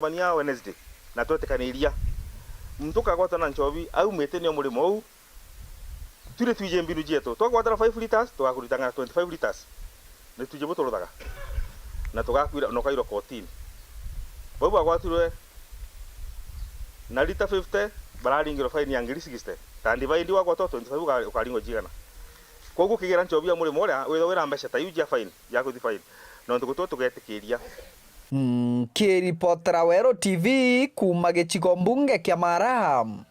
Bania Wednesday na twetekaniria muntu kagwata na nchobi au mete ni omurimo ou tire twije mbiru jeto twagwatara 5 liters twakuritanga 25 liters ne tuje butorodaga na tugakwira no kairo 14 babu agwatirwe na lita 50 bararingiro fine ya ngiri 60 tandi baindi wagwata 25 ukaringo jigana koguo kigera nchobi ya murimo ria wira mbesha ta yujia fine ya kuthi fine no tugutu tugetekiria. Kiripotera Wero TV kuma gĩcigo mbunge kĩa Maraham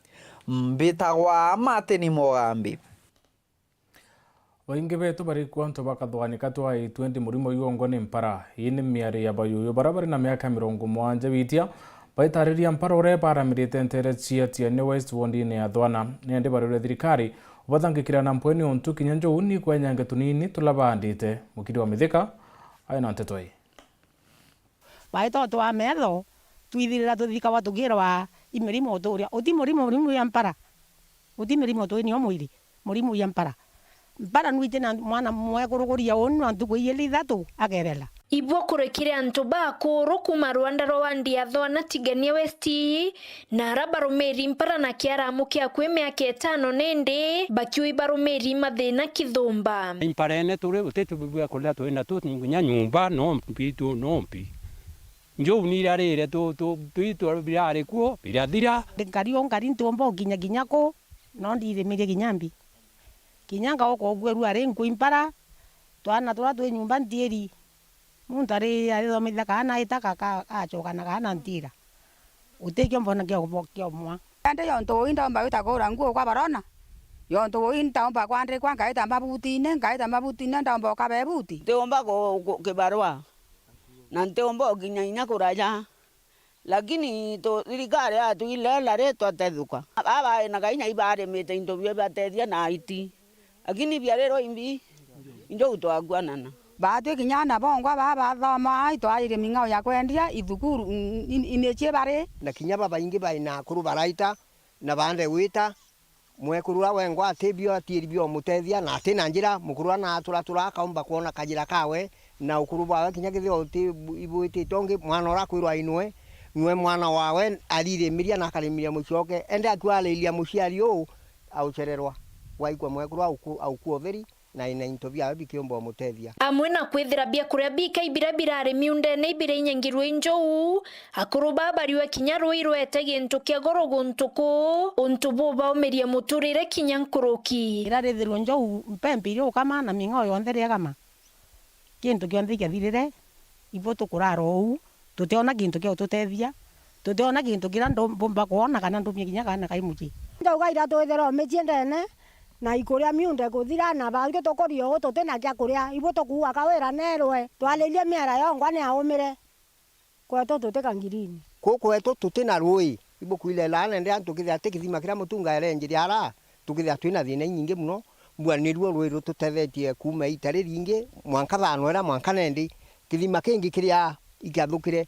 mbitagwa Martin Mugambi. Waingi betu bari kwanto bakathwanika twai 20 murimo yongo ni mpara ini miari ya bayuyo barabara na miaka 70 bitia baitariria mpara ure paramirite ntere cia ne West Wondine ya thwana nende barure thirikari ubathangikira na mpweni ontu kinyanjo uni kwenyange tunini tulabandite mukiri wa mithika aina ntetoi baito twa metho twithirira tuthika watugirwa imirimo turia uti murimu ya mpara uti mirimo tu ni omwiri murimu ya mpara nwite na mwana mwe kuruguria onu antuko yeli ithatu agerela ibwo kurekire antu bakuru kuma Rwanda rwandi ya thwana tigania West na rabarumeri mpara na kiaramu kia kwe miaka 5 nende bakiwa ibarumeri mathina kithumba impara ene turi utetu bibwa kulia tuenda tu nya nyumba no mpi njo unirarire tu birare kuo birathira ngari ntumbo ginya ko no ndithimirie ginyambi kinyanga oko gweru ari nkuimpara twana twi nyumba ndieri muntari ari thomithia kana itaka achoka na kana ntira utekio mbona kio mwa ande yonto indomba utakora nguo kwa barona yonto indomba kwandre kwa ngaita mabutine ndomba kabebuti teomba ko kibarua na nteomba ginya kuraja lakini to thirikari atu ilela reto atethuka aba na kainya ibare mete indo bia batethia na iti lakini bia rero imbi indo utwagwanana baatwe kinyana bongwa baba thoma ito aire mingao ya kwendia ithukuru inechie bare na kinya baba ingi baina kuru baraita na bande wita mwekurura wengwa atebio atiribio mutethia na atina njira mukurura na atura kaumba kuona kajira kawe na ukuru bawe kinya githio ibuiti tongi mwana ora kwirwa inwe nwe mwana wawe alire miria na kalimiria mucoke ende atwalilia muciari u auchererwa waikwa mwekuru au kuotheri na ina intobia bikiombo mutethia amwe na kwithira bia kuria bika ibira ari miunde ne ibire nyangirwe injou akuru babariwe kinya ruirwete gintu kia goroguntuku untubu baumeria muturire kinyankuruki irarithirwo njou mpempiri kama na mingo yonthere kama kintu kionthe kiathirire ibo tukuraro ou tutiona kintu kia tutethia tutiona kintu kira ndumba kuona kana ndumie kinya kana kaimuji ndauga ira twithira mejie ndene na ikuria miunde kuthira na bangi tukorio tutena kia kuria ibo tukuwa kawira nerwe twalilie miara yongwa ni aumire kweto tuteka ngirini kweto tutena rui ibo kuilela nende antu kithia tikithima kira mutunga erenjiri ara tukithia twina thina nyingi muno bwa nirwo rwiru tutethetie kuma itari ringi mwanka thano era mwanka nendi kithima kingi kiria ikiathukire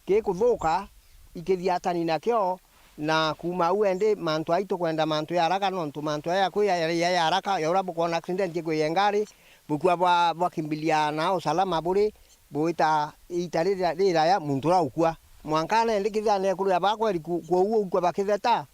kikuthuka ikithia tani nakio na kuma uende mantu aitu kwenda mantu ya haraka no mantu ya kuya ya haraka ya urabu kuona accident kwe ngari bukwa bwa kimbilia na usalama bure boita itari rira ya muntu ra ukwa mwankana ndikithia ne kuria bakwa kwa uo ukwa bakitheta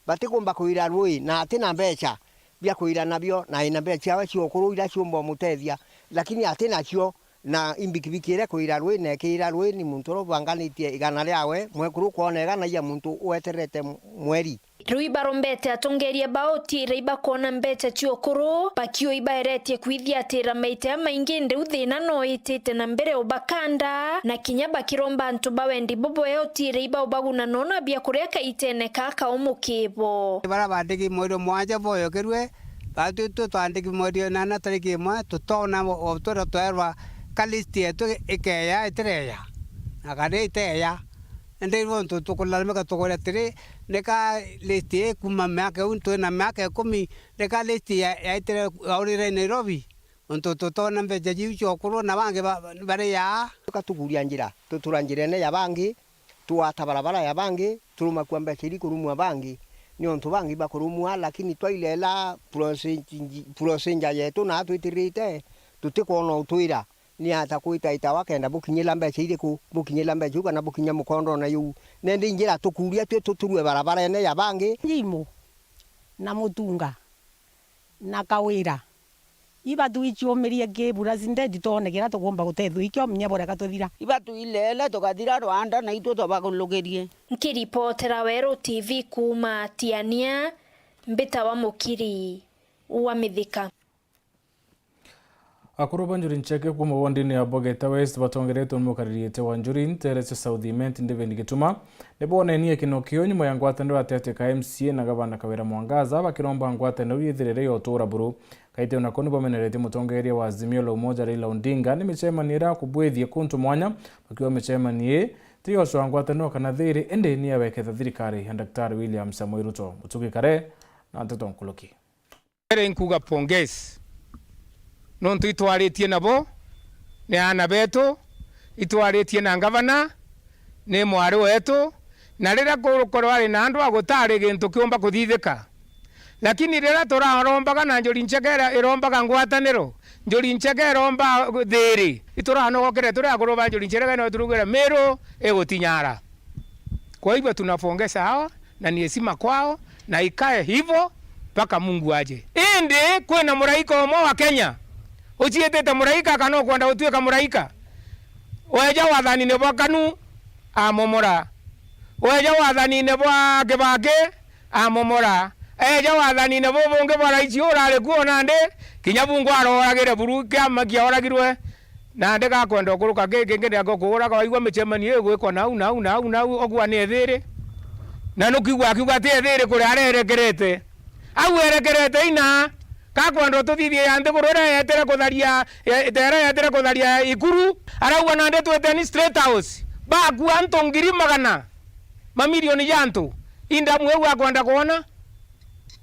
batikumba kuira rui na atina mbecha bia kuira nabio na ina mbecha wa cio kuru ira ciombo mutethia lakini atina cio na imbikibikire kuira rui na kira rui ni muntu ro banganitie igana ryawe mwekuru kuona igana ya muntu ueterete mweri rui barombete atongeria baoti reiba kuona mbete ciokuru pakio ibaeretie kwithia tira maite maingi nde uthina no itite na mbere ubakanda na kinya bakiromba antu bawendi bobo yoti reiba ubaguna nona bia kureka itene kaka umukibo barabandiki moyo mwanja boyo kerwe batu twandiki moyo nana tariki mwa tutona otora twerwa kalisti eto ekeya etreya akade iteya ende wonto tukulala meka tukole tere neka listi kuma maka unto na maka kumi neka listi ya itere aurire Nairobi onto totona mbeje jicho kuro na bange bare ya tukatuguria njira tuturanjirene ya bangi tuata barabara ya bangi turuma kwamba chiri kurumwa bangi ni onto bangi bakurumwa lakini twilela prosenja yetu na twitirite tutikono utwira ni ata kuita itawa kenda bukinyira mbeca iriku bukinyira mbeca kana bukinya mukondo na yu nende ingira tukuria twe tuturwe barabara ene ya bangi Njimo na mutunga na kawira iba tuichomeria kebura zinde ditonekera tugomba gutethu ikyo mnyabora katuthira iba tuilele tukathira Rwanda na itu twabakulogerie. Nkiripotera Werũ TV kuma Tiania, Mbita wa Mukiri wa Mithika. Akuru banjuri ncheke kuma wondini ya Bogeta West batongeretwo mukaririete wanjuri nterese Southiment ndiveni gituma nebone niye kinokio nyuma ya ngwataniro atete ka MCA na gavana Kawira Mwangaza bakiromba ngwataniro yithirire yotura buru kaite ona koni bomenerete mutongeria wa Azimio la Umoja Raila Odinga ni michemanira kubwethie kuntu mwanya bakiwa michemanie tiyo so ngwataniro kana thiri ende ni abeketha thirikari ya Dr. William Samoei Ruto mutugi kare na nteto nkuluki ere nkuga pongezi nontu itwaritie nabo ne ana betu itwaritie na gavana ne mwari wetu na rira kurukorwo ari na andu agutari gintu kiumba kuthithika lakini rira turarombaga na njuri nchekera irombaga ngwataniro njuri nchekera romba thiri ituranookere turakuroba njuri nchekera no turugera Meru egutinyara. Kwa hivyo tunapongeza hawa na ni heshima kwao na ikae hivyo mpaka Mungu aje. Indi kwena muraika omo wa Kenya uchietete muraika kana kwenda utuika muraika weja wathani ne bwakanu amomora weja wathani ne bwa Kibaki amomora eja wathani ne bobonge baraiji urare kuona nde kinyabungu aroragire buru kiamakia oragirwe na nde ga kwenda kuruka ngenge ngokura kwa igwa michemani egwiko nau ogwa ne thiri na nukigwa kigwa te thiri kuri arerekerete au erekerete ina kakwando tuthithie yande burura yetere kutharia ikuru arauga nande tweteni straight house baku anto ngiri magana mamilioni yantu inda mwewe akwenda kuona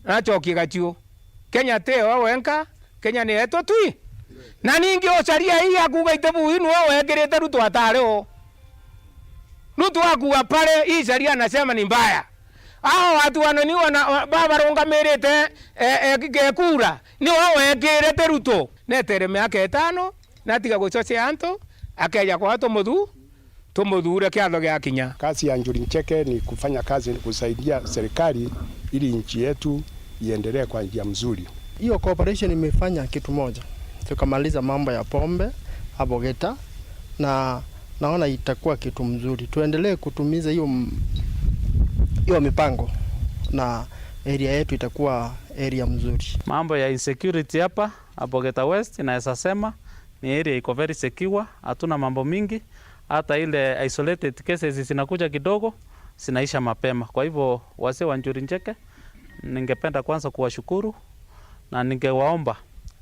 nachoki gatio Kenya teo wenka Kenya ni eto tui na ningi ocaria hii akuga itebu inu wegerete Ruto atareo Ruto akuwa pale hii sharia anasema ni mbaya. Hao watu wananiwa na baba ronga merete kura ni wao wekirete Ruto netere miaka 5 natiga gucoce anto akeja kwa tumudhure kiatho gya kinya. Kazi ya Njuri Ncheke ni kufanya kazi kusaidia serikali ili nchi yetu iendelee kwa njia mzuri. Hiyo cooperation imefanya kitu moja, tukamaliza mambo ya pombe hapo Geta na naona itakuwa kitu mzuri. Tuendelee kutumiza hiyo mipango na area yetu itakuwa area mzuri. Mambo ya insecurity hapa Geta West naweza sema ni area iko very secure, hatuna mambo mingi, hata ile isolated cases zinakuja kidogo zinaisha mapema. Kwa hivyo wazee wa Njuri Ncheke ningependa kwanza kuwashukuru na ningewaomba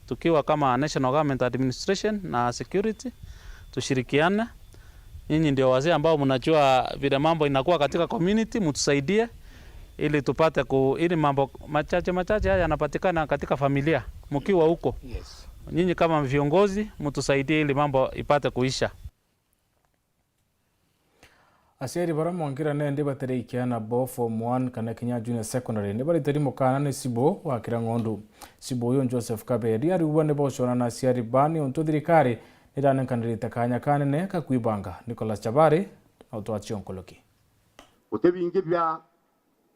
tukiwa kama National Government Administration na security tushirikiane. Nyinyi ndio wazee ambao mnajua vile mambo inakuwa katika community, mtusaidie ili tupate ili mambo machache haya yanapatikana katika familia mkiwa huko. Yes. Nyinyi kama viongozi mtusaidie ili mambo ipate kuisha. Asiari bara mwangira nende batereikiana bo form 1 kana Kenya Junior Secondary ne bari terimo kana ne Sibo wa Kirangondu. Sibo yo Joseph Kabedi ari ubone bo shona na asiari bani onto thirikari nidane kandirite kanya kanene kakwibanga. Nicholas Chabari autoachio nkoloki. Utebingi bya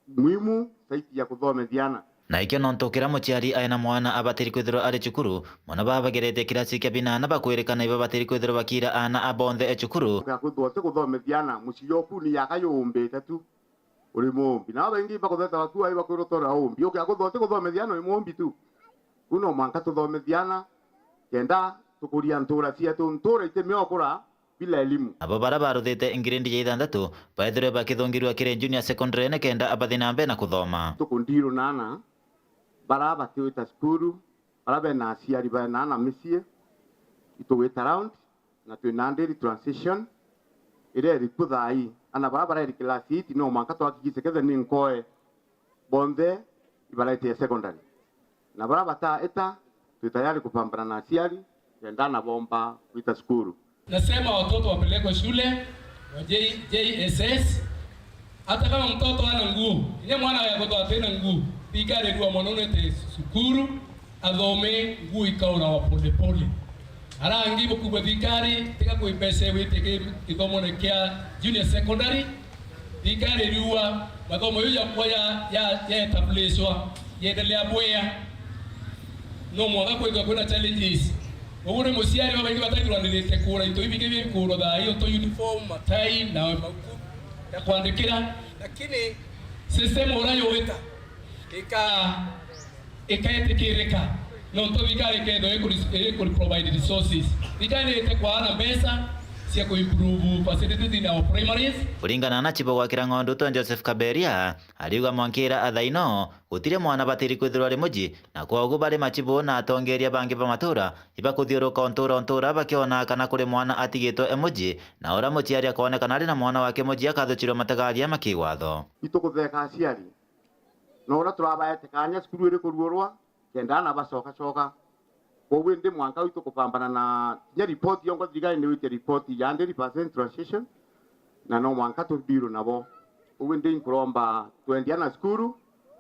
muhimu saiti ya kuthomithiana na ikyo nontokera muciari aina mwana abatiri kwithirwo ari cukuru mwana babagerete kirasi kia binana bakwirikana iba batiri kwithirwo bakira ana abonthe ecukuru kakuthose kuthomithiana muciyoku ni yakayumbite tu uri mumbi na bengi bakutheta baku ai bakwirotora umbi ukia kuthose kuthomithiana ni mumbi tu uno mwanka tuthomithiana kenda tukuria ntura cietu ntura itemeokura bila elimu abo bara baruthite ingirindi ya 6 baithirwe bakithongirwa kire Junior Secondary ne kenda abathina mbe na kuthoma tukundiro nana bara batiwita skuru bara bena aciari bena na micie ituwita round na twinandiri transition ire rikuthai ana bara iri klasi iti no manka twakigise kethe ni nkoe bonde ibaraite secondary na bara bata eta tutayari kupambana na aciari kenda na bomba kuita skuru. Nasema watoto wapelekwe shule wa JSS. Hata kama mtoto ana nguo, ile mwana yakoto atena nguo, pigare dua mwanone te sukuru, adhome nguo ikaona wa pole pole. arangi bukubwa thikari tika kuipese witike githomo kia junior secondary thikari riwa mathomo ya etablishwa yendelea bwea no mwaka kwina challenges ogure musiari babaingi batagirwanirite kura into ibige bikuro tha iyo to uniform matai na maku ya kwandikira lakini system orayo weta ikaetikirika no to thikari kendo ekuri provide resources thikari ite kwana pesa cia kuimprove facilities in our primaries. Kuringana na chibo wa Kirang'ondu to Joseph Kaberia aliuga mwankira athaino gutire mwana batiri kwithirwa ri muji na kwogu bari machibo na atongeria bangi ba matura iba kuthiuruka ntura bakiona kana kuri mwana atigitwo emuji na ora muciari akonekana ari na mwana wake muji akathuchirwo matagaria makigwatho itukutheka aciari no ora turabaete kanya cukuru iri kuruorwa kenda na bacoka Owe ndi mwanka witu kupambana na ya report yongo thigari ni wite report ya 100% transition na no mwanka to biro nabo owe ndi nkuromba twendiana skuru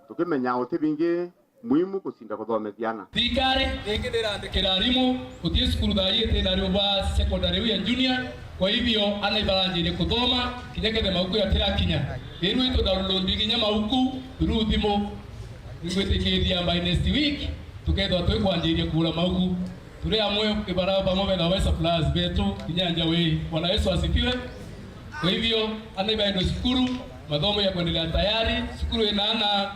tukimenya otibingi muhimu kusinda kuthomethiana thigari ikithirandikira arimu kuthie skuru thayite na riwa secondary ya junior kwa hivyo anaibaranjire kuthoma kinyekethe mauku ya tirakinya riru itu download ginya mauku ruthimo ngwitikiria by next week tukethwa twikwanjirie kura mauku turi amwe ibaraba pamoja na West Plus betu kinyanja we Bwana Yesu asifiwe. Kwa hivyo anaibaendo shukuru mathomo ya kuendelea tayari shukuru enana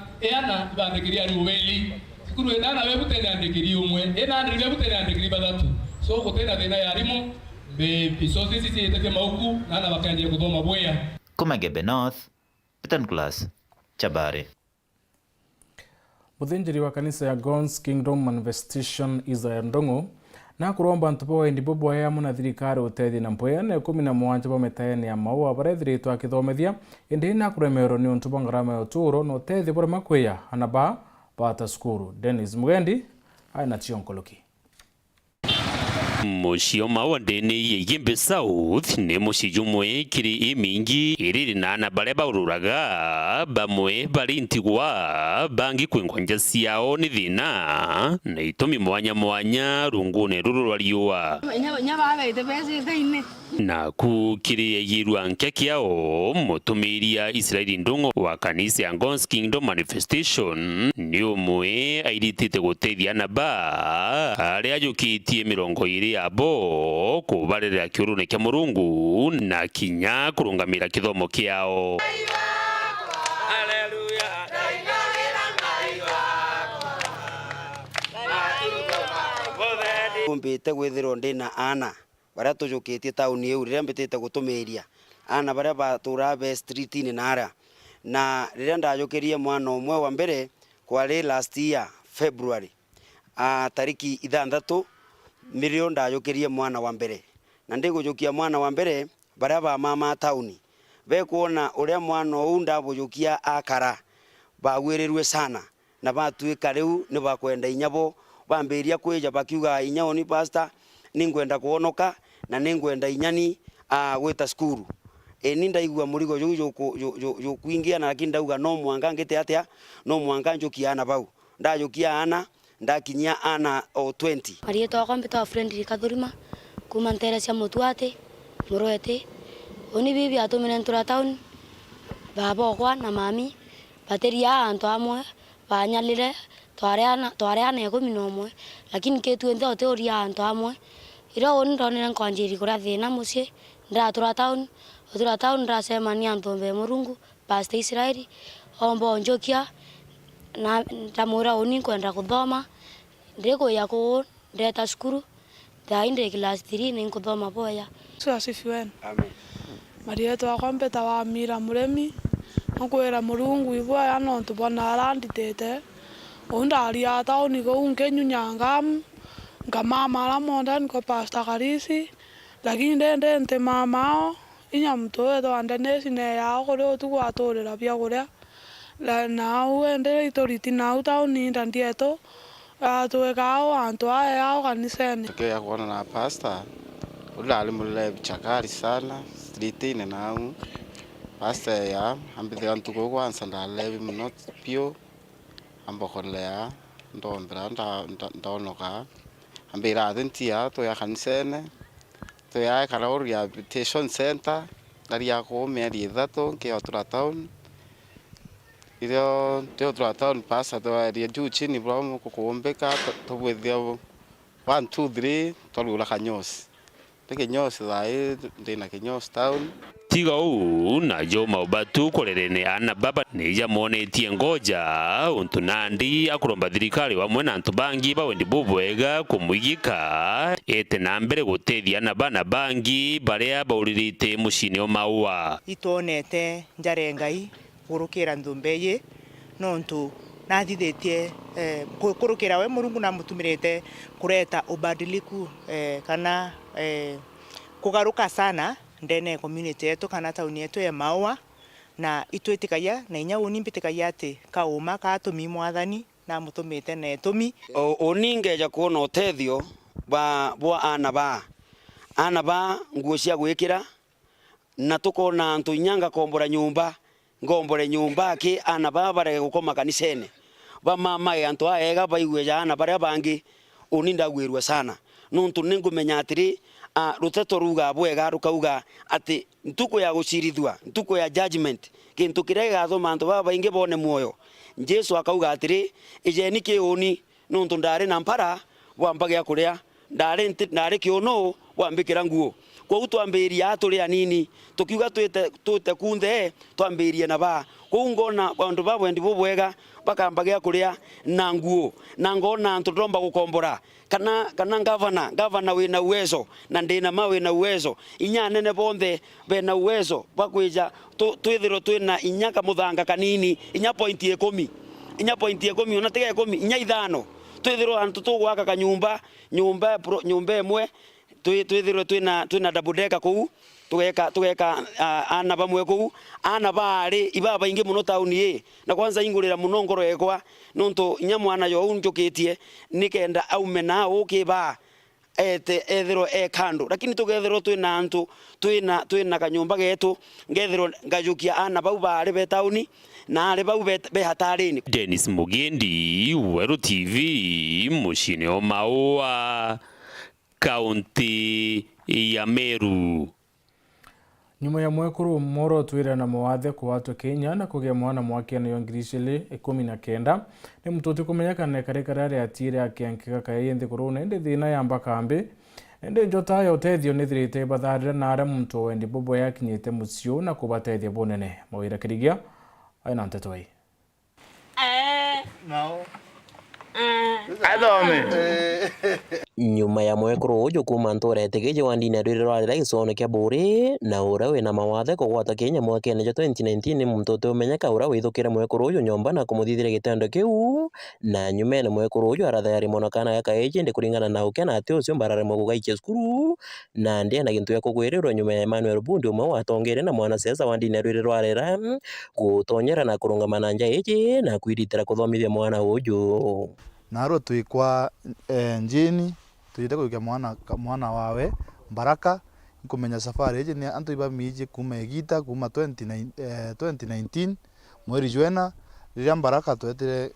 ibandikiria ari uweli shukuru enana we butene andikiri umwe enana we butene andikiri badatu so kutena thina ya arimu be resources isi yetete mauku nana bakanjire kuthoma bweya Kumagebe North Titan Class Chabare. Muthinjiri wa kanisa ya God's Kingdom Manifestation Isaiah Ndong'o na kuromba ntupo wa indibo bwaya muna thirikari utethi na mpwene 17 bometaene ya maua barethiritwo akithomethia indi na kuremero ni untupo ngarama ya uturo no utethi bora makweya anaba bata skuru. Dennis Mugendi aina tionkoloki. Mucio mawandeni yegimbe South ni mucio mwe kiri imingi iriri na bare baururaga bamwe bari ntigwa bangi kwingonja ciao ni thina na itumi mwanya rungune ruru rwariwa na kukiri yirwa nkekiao mutumiria Israeli Ndong'o wa kanisa ya God's Kingdom Manifestation ni umwe airitite gutethia na ba aria ajukitie 20 abo kubarira kiurune kia Murungu na kinya kurungamira kithomo kiao. Kumbite gwithirwo ndina ana baria tujukitie tauni eu riria mbitite gutumiria ana baria batura be street ni nara na riria ndajukirie mwana umwe wa mbere kwari last year February tariki 6 milioni ndajukirie mwana wa mbere na ndigujukia mwana wa mbere baria ba mama tauni be kuona uria mwana u ndabujukia akara bagwirirwe sana na batuika riu ni bakwenda inyabo bambiria kwija bakiuga inyao ni pastor ningwenda kuonoka na ningwenda inyani gwita skuru ni ndaigua murigo yo kuingia na lakini ndauga no mwanga ngite atia no mwanga njukia ana bau ndajukia ana ndakinyia ana o 20 Maria to kompeta friend Kadurima kuma ntera cia mutuate muroete oni bibi atumene ntura town baba kwa na mami bateria anto amwe banyalire twareana 11 lakini ketu ende oteoria anto amwe ira oni ndonera kwanjiri kura thina mucie ndatura town ndasema ni anto mbe Murungu pastor Israeli ombo njokia na tamura oni kwenda kuthoma ndiko yako ndeta skuru tainde class 3 ni kuthoma boya so asifiwe amen Maria to akompeta wa mira muremi nkwera Murungu ibwa ano tubona aranditete ondari ata oni go unkenyu nyangam ngamama la monda niko pastor Karisi lakini ndende mamao inya mtoe to andenesi ne ya gore tu atorera bia gore la nau ende itoriti nau ta oni ndieto tuwekao anto yao kanisani ya kuona na pastor ulali mulile bichakari sana street ine nau pastor ya ambithia ntuko kwanza ndalebi muno pio ambokolea ndombera ndaonoka ambira adentia to ya kanisene to ya kana rehabilitation center dari ya ko me ri dato ke otra town idio te otra town pasa to ri juu chini bro ko kuombeka to bwedio 1 2 3 to lula kanyos peke nyos dai ndina kenyos town tiga uu na jo maubatu korerene ana baba neja monetie ngoja untu nandi akuromba thirikari wamwe na antu bangi bawendi bubwega kumwigika ete na mbere gutethia na bana bangi baria bauririte mucini o maua itonete njare ngai kurukira ndumbeye nontu nathithetie kurukira we Murungu na mutumirite kureta ubadiliku kana kugaruka sana ndene community yetu kana tauni yetu ya Maua na itwetikagia na inya unimbitikagia ati kauma katumi mwathani na mutumite na etumi oningeja kuona utethio bwa ana ba nguo cia gwikira na tukona antu inyanga kombora nyumba ngombore nyumba ki ana ba bare gukoma kanisene ba mama antu aega baigwe ja ana bare bangi uninda gwirwa sana nuntu ningumenya atiri ruteto ruga bwega rukauga ati ntuko ya gucirithwa ntuko ya judgment kintu kirega thoma antu baba inge bone muoyo Jesu akauga atiri ijeni kiuni nuntu ndare na mpara wambagia kuria ndare kiuno wambikira nguo kwa utwambiria aturi anini tukiuga twite kunthe twambirie na ba kungona bandu babo ndi bubwega bakambagia kuria na nguo na ngona antu ndomba gukombora kana gavana wina uwezo na ndina mawe na uwezo inya nene bonthe bena uwezo bakwija twithiro twina inyaka muthanga kanini inya point 10 ona tiga 10 inya ithano twithiro antu tugwaka kanyumba nyumba emwe twithiro twina double decker kuu tugeka ana bamwe kuu ana bari ibaba ingi muno tauni na kwanza ingurira muno ngoro yekwa nonto inya mwana yo unjukitie nikenda aume na ukiba ethiro kando lakini tugethiro twina antu twina kanyumba getu ngethiro ngajukia ana bau bari be tauni na ari bau be hatarini. Dennis Mugendi, Weru TV, mucini o Maua, kaunti ya Meru. Nyuma ya mwekuru moro twira na mawathe kwa watu Kenya na kugia mwana mwake na yongirishili 19 ni mtuti kumenyekana karikara atire akiankika kaye ndi kuruna ndi thina yamba kambi ndi njota ya utethio nithirite batharira na ara muntu wendi bobo yakinyite mucio na kubatethia bonene mawira kirigia aina ntetoi nyuma ya mwekuru uju kuma nturete gije wandini arirwa ira gicono kia buri na ura wina mawathe kugwata Kenya mwakene ja 2019 ni mtote umenyeka ura withukira mwekuru uju nyomba na kumuthithira gitendo kiu na nyumene mwekuru uju arathayari mono kana ya kaeje ndi kuringana na ukena ati ucio mbarare mugugaikia skuru na ndi na gintu ya kugwirirwa nyuma ya Emmanuel Bundi umwe watongere na mwana siasa wandini arirwa ira gutonyera na kurungamana nja iji na kwiritira kuthomithia mwana uju naro tuikwa njini tuyite kuikia mwana wawe Baraka kumenya safari ije ni antu iba miji kuma egita kuma 2019 mweri jwena rira Baraka twetire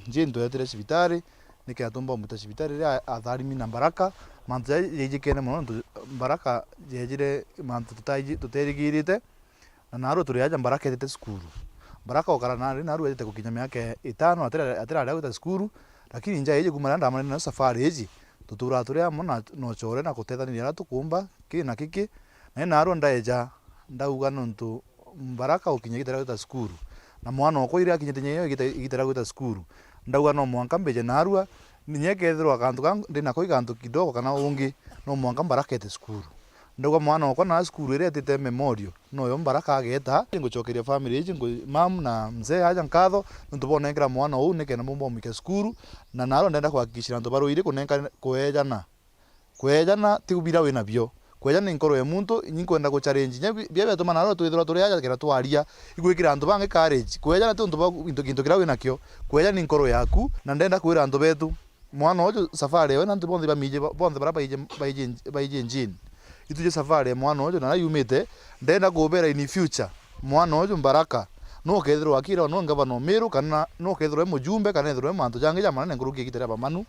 njini twetire cibitari nike atumba muta cibitari rira atharimi na Baraka mantu yeje kene muno Baraka yejire mantu tuterigirite na naro turiaja Baraka etete skuru Baraka okarana naru etete kukinya miaka 5 atira ari skuru lakini nja yeje kumara ndamana na safari eji tutura turia mona no chore na kutethania tukumba kina kiki na naro ndaeja ndauga nontu Baraka ukinya gitara guta skuru na mwana okwo ira kinyete nyeyo gitara guta skuru ndauga no mwanka mbeje narua ninyekethirwa kantu ndina koi kantu kidogo kana ungi no mwanka Baraka ete skuru ndauga mwana okwo na skuru ire tete memorial no yo Baraka ageta nguchokeria family iji mam na mzee aja nkatho ntubona ngira mwana ou nike na mumbo mike skuru na naro ndenda kuhakikishira ndo baro ire kunenka kwejana tibira wina byo kwejana inkoro ya muntu nyinkwenda ku challenge nya bya tuma naro twithira turi aja kira twaria igwikira antu bange courage kwejana tu ndo kira wina kyo kwejana inkoro yaku na ndenda kwira antu betu mwana ojo safari we na ntu bonde ba mije bonde bara baije njini ituje safari mwana ojo na yumite ndenda kubera in future mwana ojo Baraka no kethirwo akira no ngavana Meru kana no kethirwo mujumbe kana ethirwo mantu jange jamana nguruki gitere bamanu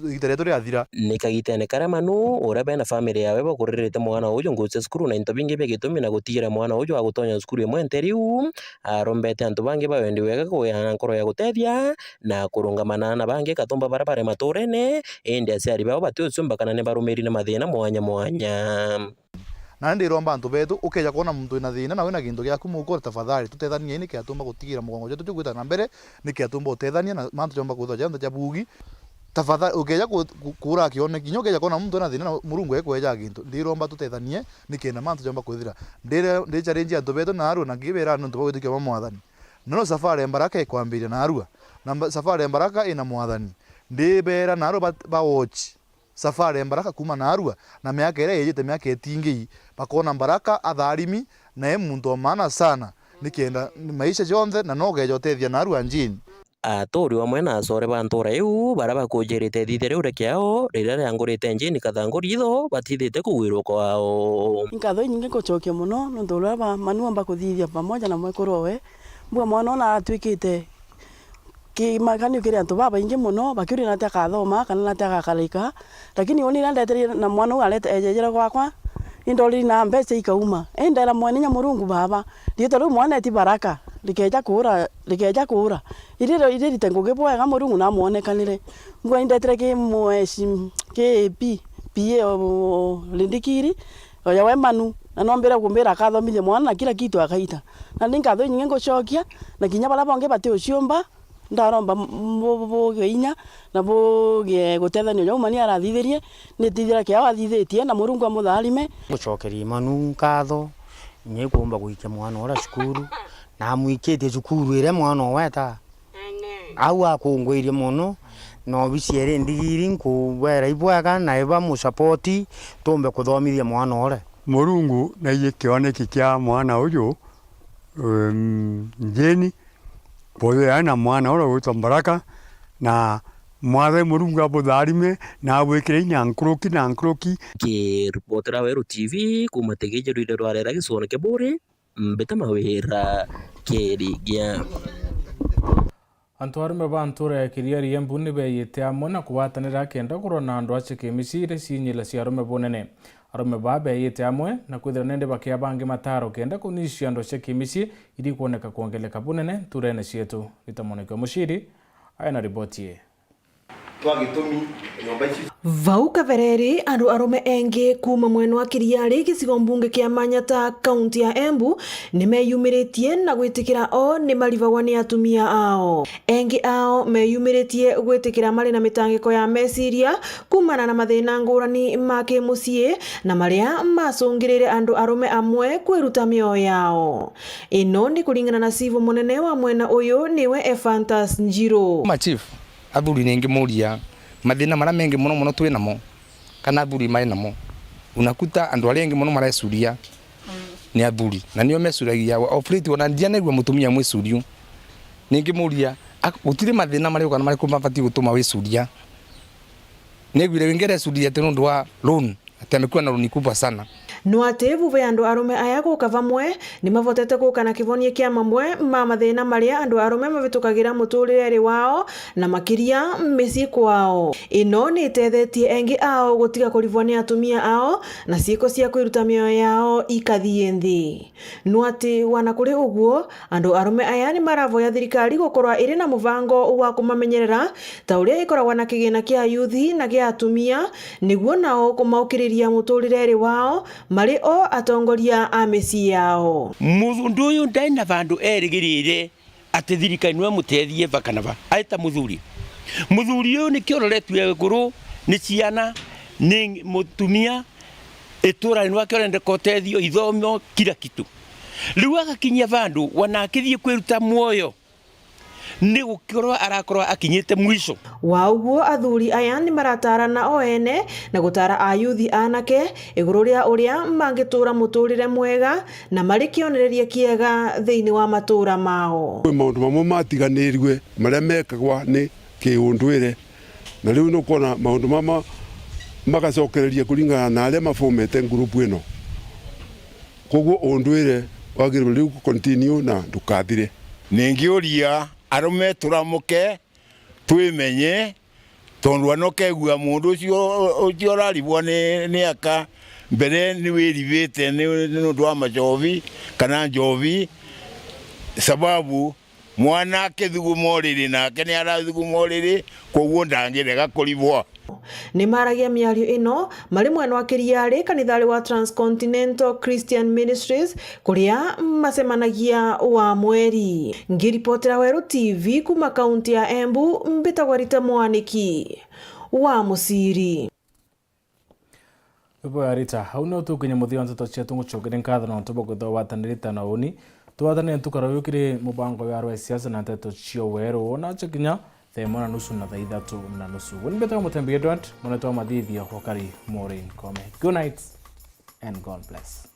gitere turi athira nikagitene kara manu ora bena family yawe bakuririte mwana uyu ngutse skuru na into bingi begitumi na gutigira mwana uyu agutonya skuru imwe nteriu arombete antu bangi bawendi wega kuyana nkoro ya gutethia na kurungamana na bangi katumba barabara maturene ende aciari bao batiucumba kana ne barumiri na mathina mwanya na ndiromba antu betu ukeja kuona muntu ina thina na wina gintu giaku muko tafadhali tutethanie ni kiatumba gutigira mugongo jetu tukwita na mbere ni kiatumba utethania na mantu jomba kutho janda ja bugi tafadhali ukeja kura kione kinyo ukeja kuona muntu ina thina na murungu ekweja gintu ndiromba tutethanie ni kina mantu jomba kwithira ndi challenge antu betu na aru na ngibera antu bagwitu kyo mwathani no safari mbaraka ikwambiria na arua na safari mbaraka ina mwathani ndibera na aru ba watch safari mbaraka kuma na arua na miaka ire yejete miaka etingi bakona mbaraka atharimi na muntu maana sana nikienda maisha jonthe na nogejo tethia na arua njini atori wa mwena acore bantura iu bara bakujerete thithere ure kiao rira riangurite njini kathanguri itho batithite kugwirwo kwao inkatho nyingi kuchokia muno nondu ura manua mbakuthithia pamoja na mwekurowe mbwa mwana ona atwikite makani ukiri antu baba ingi muno bakiri na taka thoma kana na taka kalika lakini oni ndandeterie na mwana ugalete ejejera gwakwa indoli na mbese ikauma endera mwana Murungu baba ndito ru mwana ti baraka likeja kura iriro tenguge bwega Murungu na muonekanire ngwa indetere ke mwesi ke pie o lindikiri oya we manu na nombera kumbera kathomithie mwana na kila kitu akaita na ninkatho nyingi ngucokia na kinya bala bonge bate uciumba ndaromba inya na gutethania nyo mani arathithirie ni tithira kiao athithitie na Murungu amutharime gucokeria manu nkatho nye kumba guikia mwana ora cukuru na muikitie cukuru ire mwana weta au akungwirie muno no biciere ndigiri nkubera ibwaga na iba mu support tumbe kuthomithia mwana ore Murungu na yikioneki kia mwana uyu njeni Pode ana mwana ora wito mbaraka na mwathe Murungu abutharime na wikire inya nkroki ki reportera Weru TV kumategeje rwire rwarera gisono ke bore mbeta mawira kerigia antu arume bantura ya kiriari yembuni beyite amona kubatanira kenda kurona andu acike misire sinyila cia arume bonene arume babeyite amwe na kwithira nende bakia bangi mataro kenda kunishia andu acike misi ili kuoneka kuongeleka bunene turene cietu itamoneka mushiri ayana ripoti ye Vau kavereri andu arume engi kuma mwenu wa Kiriari gicigo mbunge kia Manyata kaunti ya Embu nimeyumiritie na gwitikira o ni marivawa ni atumia ao engi ao meyumiritie gwitikira mari na mitangiko ya meciria kumana na mathina ngurani ma kimucii na maria macungirire andu arume amwe kwiruta mioyo yao ino ni kuringana na civu munene wa mwena uyu niwe Ephantus Njiro Chief athuri ningi muria mathina mara mengi muno twi namo kana athuri mari namo unakuta andu aria engi muno marecuria ni athuri na nio mecuragia operate ona ndianegwa mutumia mwicuriu ningi muria gutire mathina mari kana mari kumabati gutuma wicuria negwire wengere curia te nundu wa loan atemekuwa na loan kubwa sana no atevu ve andu arume aya guka vamwe ni mavotete gukana kivonie kia mamwe ma mathina maria andu arume mavitukagira muturire wao na makiria misi kwao ino ni tethetie engi ao gutiga kurivonia atumia ao na ciiko cia kwiruta mioyo yao ikathie nthi no ati wana kuri uguo andu arume aya ni maravoya thirikari gukorwa iri na muvango wa kumamenyerera ta uria ikoragwa na kigina kia yuthi na kia atumia niguo nao kumaukiriria muturire wao mari o atongoria a meci yao muthundu uyu ndaina vandu erigirire ati thirikari nwe mutethie vakanava aita muthuri uyu ni kioreretwe nguru ni ciana ni mutumia itura ni wakiorende kotethio ithomo kila kitu riu agakinyia vandu wanakithie kwiruta muoyo ni gukorwa arakorwa akinyite mwisho wauguo athuri aya ni maratarana o ene na gutara ayuthi anake iguru ria uria mangitura muturire mwega na mari kionereria kiega thiini wa matura mao maundu mamwe matiganirwe maria mekagwa ni kiundwire na riu nukona maundu mama magacokereria kuringana na aria mafomete group ino koguo undwire wagirwe riu continue na ndukathire ningiuria arume turamuke twimenye tondu anokegua mundu ucio raribwa ni aka mbere ni wiribite ni nundu wa majovi kana njovi sababu mwana akithuguma uriri nake ni arathuguma uriri koguo ndangirega kuribwa. Nĩ maragia mĩario ĩno marĩ mwena wa Kĩriarĩ kanithari wa Transcontinental Christian Ministries kũrĩa macemanagia wa mweri. Ngiripotera Werũ TV kuma kaunti ya Embu, mbĩtagwo Rita Mwaniki wa Mũciri. Ibo Rita, hau no tukinya muthia wa nteto cia tũgũcokere nkatho na ntobo gũtho watanĩrĩta na ũni twathane tukarayũkire mũbango ya rwa siasa na nteto cia Werũ na chikinya themona nusu na thaithatu na nusu. Wenbeta mutembi Edward, mwana twa mathithia kwa kari Maureen Kome. Good night and God bless.